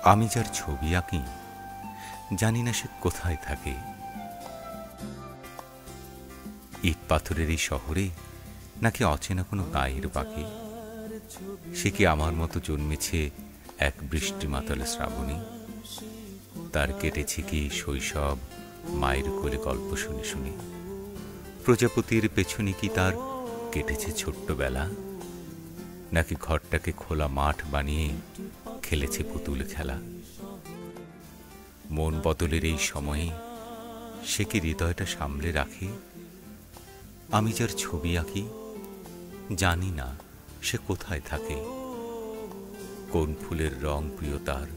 আমি যার ছবি আঁকি জানি না সে কোথায় থাকে। ইট পাথরের এই শহরে নাকি অচেনা কোনো গায়ের পাখি। সে কি আমার মতো জন্মেছে এক বৃষ্টি মাতালে শ্রাবণী? তার কেটেছে কি শৈশব মায়ের কোলে গল্প শুনে শুনে? প্রজাপতির পেছনে কি তার কেটেছে ছোট্টবেলা? নাকি ঘরটাকে খোলা মাঠ বানিয়ে খেলেছে পুতুল খেলা? মন বদলের এই সময়ে সে কি হৃদয়টা সামলে রাখে? আমি যার ছবি আঁকি জানি না সে কোথায় থাকে। কোন ফুলের রং প্রিয় তার,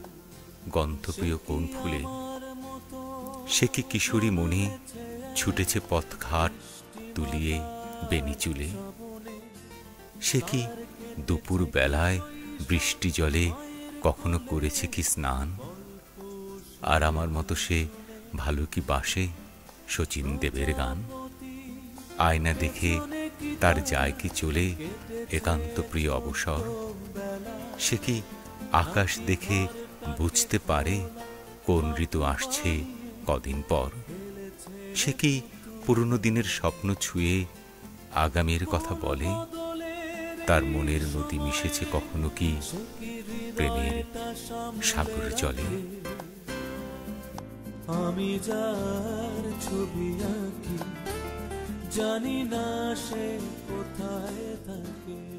গন্ধ প্রিয় কোন ফুলে? সে কি কিশোরী মনে ছুটেছে পথঘাট তুলিয়ে বেনি চুলে? সে কি দুপুর বেলায় বৃষ্টি জলে কখনো করেছে কি স্নান? আর আমার মতো সে ভালো কি বাসে শচীন দেবের গান? আয়না দেখে তার যায় কি চলে একান্ত প্রিয় অবসর? সে কি আকাশ দেখে বুঝতে পারে কোন ঋতু আসছে কদিন পর? সে কি পুরনো দিনের স্বপ্ন ছুঁয়ে আগামীর কথা বলে? তার মনের নদী মিশেছে কখনো কি প্রেমের সাগর জলে? আমি যার ছবি আঁকি জানি না সে কোথায় থাকে।